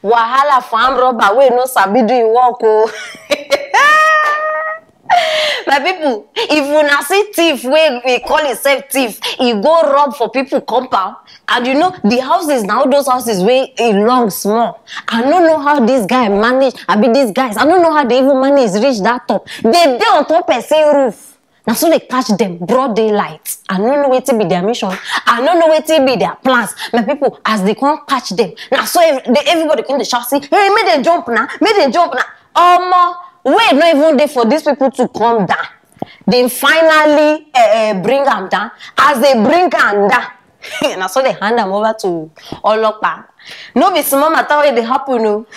wahala for armed robber wey no sabi do im work o. My people, if una see thief wey we call himself thief, he go rob for people compound, and you know the houses now, those houses wey long small. I don't know how this guy manage. I be these guys. I don't know how they even manage reach that top. They dey on top person roof. Now so they catch them broad daylight. I don't know what to be their mission. I don't know what to be their plans. My people, as they can't catch them, now so everybody come to shout, say, hey, make them jump now, make them jump now. Wait, not even there for these people to come down. They finally bring them down. As they bring them down, and so they hand them over to Olopa. No be small matter where they happen, no.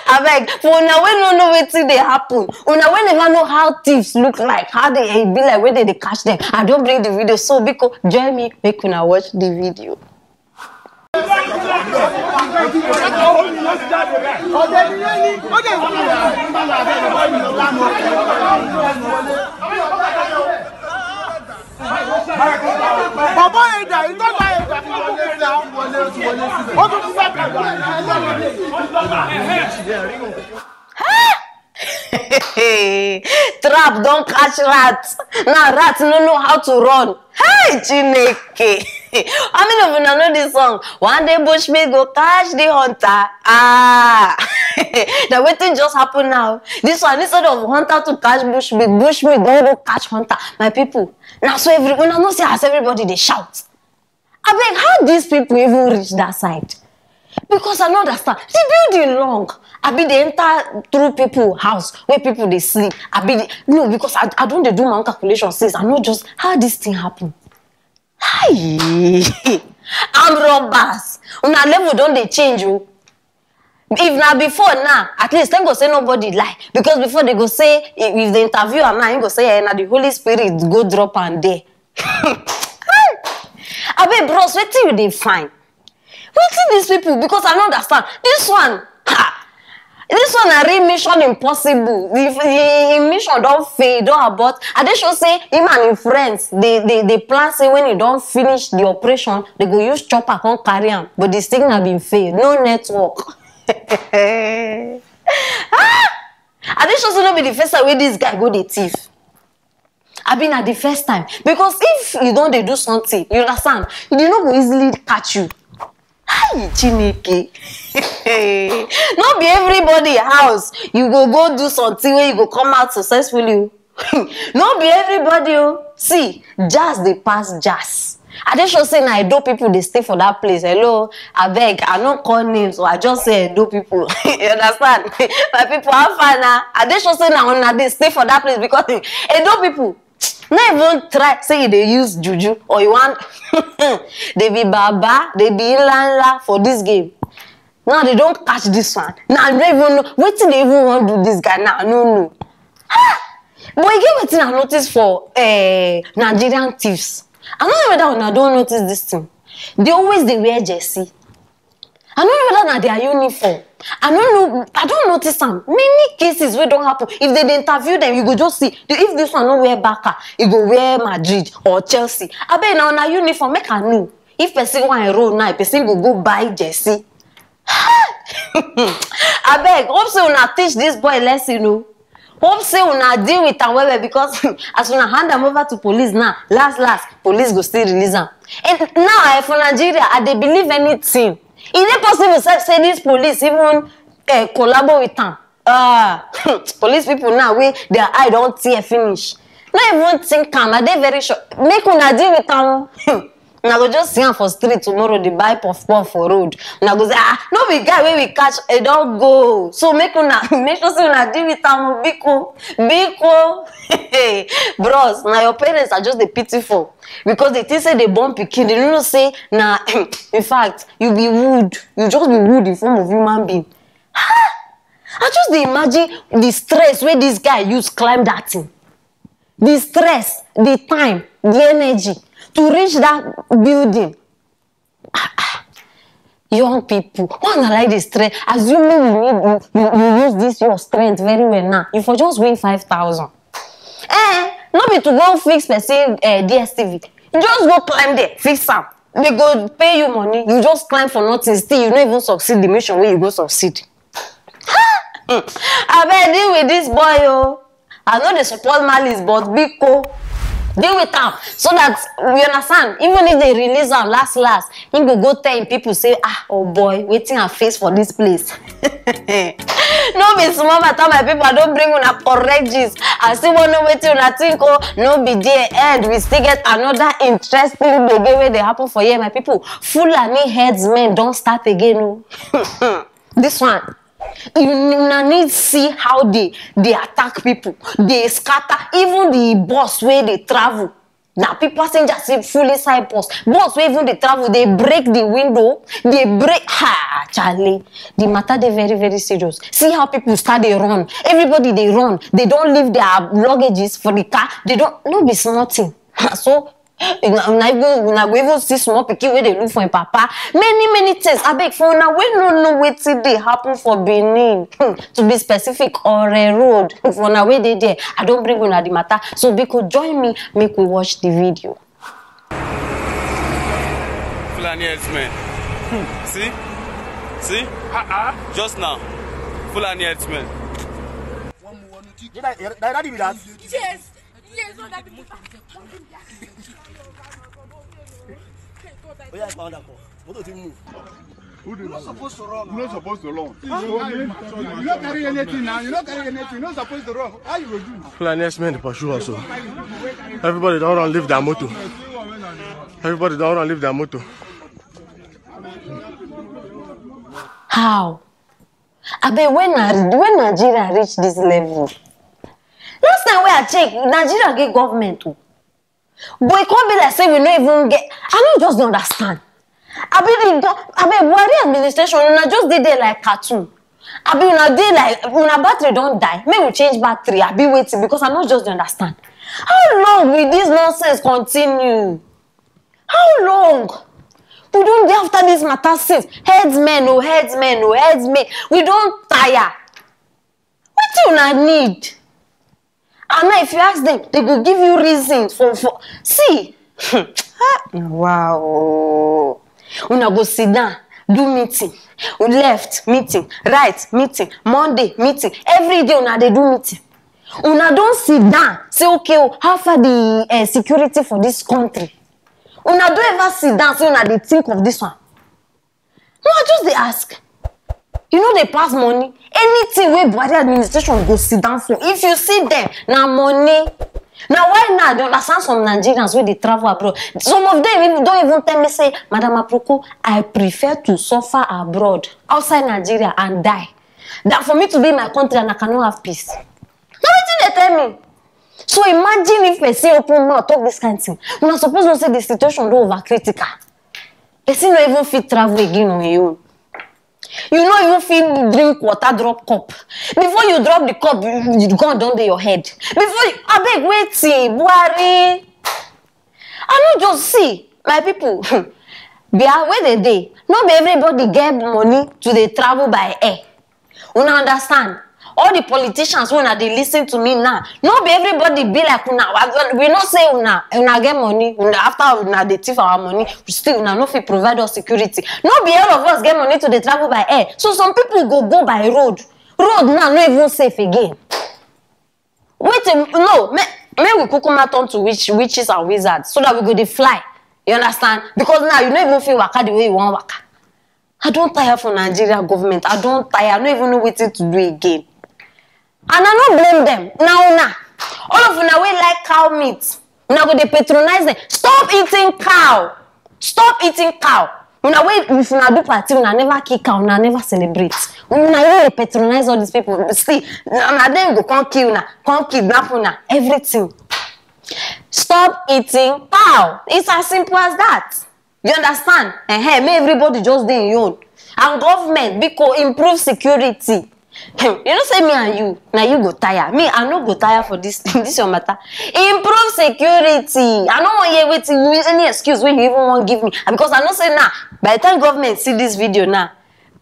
I beg, for una we no know wetin dey happen. Una we never know how thieves look like, how they be like when they catch them. I don't bring the video, so because join me, make una watch the video. Baba Eda, you don't like Trap don't catch rats. Now rats don't know how to run. Hey, Chineke. How many of you know this song? One day Bushmeat go catch the hunter. Ah. The waiting just happened now. This one, instead of hunter to catch Bushmeat, Bushmeat don't go catch hunter. My people. Now so when I know see as everybody they shout. I beg, how these people even reach that side? Because I don't understand. The building long. I be they enter through people house where people they sleep. No, because I don't do my own calculation since I know just how this thing happen. Hi, I'm robbers. Una level don't they change you? If now before now, at least they go say nobody lie. Because before they go say if the interview and now, they go say now the Holy Spirit go drop and there. I be bros, wait till you they find. Wait till these people because I don't understand. This one, this one a real mission impossible. The mission don't fail, don't abort. And they should say him and his friends, they plan say when you don't finish the operation, they go use chopper come carry him. But the signal been failed, no network. And they should not be the first time where this guy go the thief. I been at the first time because if you don't they do something, you understand? You do not go easily catch you. Hi, Chineke. Not be everybody house. You go do something where you go come out successfully. Not be everybody. See, jazz they pass jazz. I just should say now Edo people they stay for that place. Hello, I beg, I don't call names, so I just say Edo people. You understand? My people have fun now. I just should say now they stay for that place because Edo people. Not even try say they use juju or you want they be baba, they be inlala for this game. Now they don't catch this one. Now they don't even know what they even want to do this guy now. No. But you get what I notice for Nigerian thieves. I don't know whether I don't notice this thing. They always they wear jersey. I don't know whether they are uniform. I don't notice some. Many cases where don't happen. If they interview them, you go just see. If this one no wear Barca, you go wear Madrid or Chelsea. I bet now na uniform, make I know. If person want a roll now, person go buy jersey. I beg, hope so una teach this boy lesson, you know. Hope say una deal with am well because as una hand them over to police now, last police go still release them. And now for Nigeria, I they believe anything. Is it possible to say this police even collaborate with them? Police people now, their eye don't tear finish. Not even think am, are they very sure? Make una deal with them. Now go just see am for street tomorrow, they buy puff for road. Now go say, no be guy where we catch, it don't go. So make sure say una deal with them, biko. Bros, now your parents are just the pitiful. Because they think say they born pikin, they don't say, nah, in fact, you be wood. You just be wood in form of human being. I just imagine the stress where this guy used climb that thing. The stress, the time, the energy to reach that building. Young people, why not like this strength? Assuming you use this your strength very well now, you for just win 5,000. Not be to go fix person DSTV. You just go climb there, fix am. they go pay you money, you just climb for nothing, still you don't even succeed the mission where you go succeed. I better deal with this boy, oh. I know they support malice, but big co. Deal with them so that you understand. Even if they release them last, he go tell him people say, ah, oh boy, waiting and face for this place. No be small matter, my people. I don't bring una correct gist. I still want to wait till I think, oh, no be there. And we still get another interesting baby where they happen for here, my people. Fulani headsmen don't start again. Oh. This one. You need to see how they attack people, they scatter even the bus where they travel. Now people passengers say fully side bus where even they travel, they break the window, they break. Ha, Charlie, the matter they very, very serious. See how people start they run. Everybody they run. They don't leave their luggages for the car. They don't no be small thing. So una go even see small pikin where they look for him papa. Many things. I beg for una we no know wetin dey happen for Benin. To be specific, or a road. For una we dey there. I don't bring una the matter. So because join me, make we watch the video. Fulani herdsmen. See? Just now. Fulani herdsmen. Yes. You're not supposed to run. You're not supposed to run. You don't carry anything now. You don't carry anything. You're not supposed to run. How you will do? Fulani herdsmen pursue us. Everybody don't run, leave their motor. Everybody don't run, leave their motor. How? I bet when Nigeria reach this level. Last time when I check, Nigeria get government too. But it can't be like say we don't even get. I don't just understand. I bet Buhari administration, una just did there like cartoon. I bet una dey like una battery don't die. Maybe we change battery. I be waiting because I don't just understand. How long will this nonsense continue? How long? We don't get after this matter since. Headsmen. We don't tire. What do you need? And now if you ask them, they will give you reasons for see. Wow. Una go sit down, do meeting. Left meeting, right meeting, Monday meeting. Every day una they do meeting. Una don't sit down, say okay, how far the security for this country? Una don't ever sit down, say una they think of this one. No, I just they ask. You know they pass money. Anything where Buhari administration go sit down for. If you see them, now money. Now why not? They understand some Nigerians where they travel abroad. Some of them don't even tell me say, Madam Aproko, I prefer to suffer abroad, outside Nigeria and die, than for me to be in my country and I cannot have peace. Now what did they tell me? So imagine if they say open mouth talk this kind of thing. We're not supposed to say the situation don't over critical. They say no even fit travel again on your own. You know you feel drink water, drop cup. Before you drop the cup, you go down to your head. Before you, I beg, wait, see, Buhari. I don't just see, my people. Where they dey? Not everybody get money to they travel by air. Una understand? All the politicians who they listen to me now. Not everybody be like una. We not say una get money. After una they thief our money, we still una no fit provide us security. Not be all of us get money to they travel by air. So some people go by road. Road now not even safe again. Wait, no, may we kukuma turn to witches and wizards so that we go they fly. You understand? Because now you don't even feel waka the way you want waka. I don't tire for Nigeria government. I don't tire. I don't even know what to do again. And I don't blame them. Now, all of you now we like cow meat. Now go they patronize them. Stop eating cow. Stop eating cow. Una wait if una do party, una never kill cow, una never celebrate. Una really patronize all these people. See, na them go come kill una, come kidnap una, everything. Stop eating cow. It's as simple as that. You understand? May everybody just do your own. And government because improve security. You know say me and you, now you go tire. Me, I no go tire for this your matter. Improve security. I don't want you waiting any excuse when you even want to give me. Because I know say now, by the time government see this video now,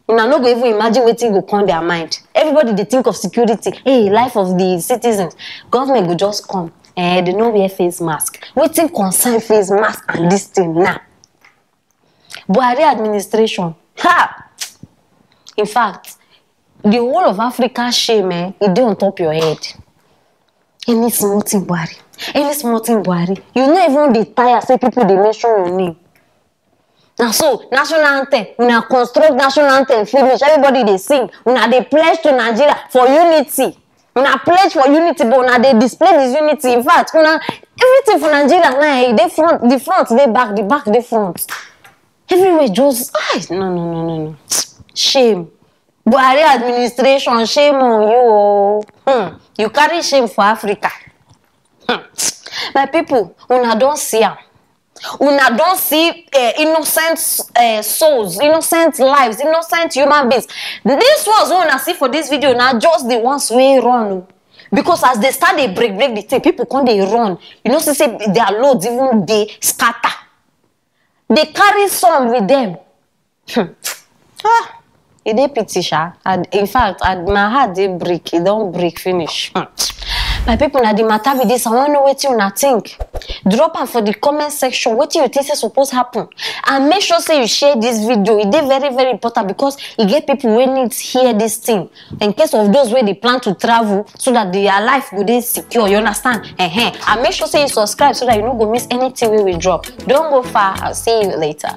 you know, no go even imagine waiting go come their mind. Everybody they think of security. Hey, life of the citizens. Government will just come. They no wear face mask. Waiting concern face mask and this thing now. Buhari administration. Ha! In fact, the whole of Africa shame, it dey on top your head. Any small thing, Buhari. Any small thing, Buhari. You know even the tire say people they mention your name. Now so, national anthem. Una construct national anthem finish. Everybody they sing. Una they pledge to Nigeria for unity. Una pledge for unity, but una they display this unity. In fact, una everything for Nigeria now, they front, the front, they back, the back, the front. Everywhere just no. Shame. Buhari administration, shame on you. You carry shame for Africa. My people, una don't see am. Una don't see innocent souls, innocent lives, innocent human beings. These ones who una see for this video now just the ones wey run. Because as they start they break the thing, people come they run. You know, say their loads even they scatter. They carry some with them. It dey pity, sha. In fact, my heart dey break. It don't break finish. My people, na the matter with this. I want to know what you think. Drop am for the comment section. What you think is supposed to happen, and make sure say you share this video. It is very, very important because it get people who need to hear this thing. In case of those where they plan to travel, so that their life will be secure. You understand? And make sure say you subscribe so that you don't go miss anything we will drop. Don't go far. I'll see you later.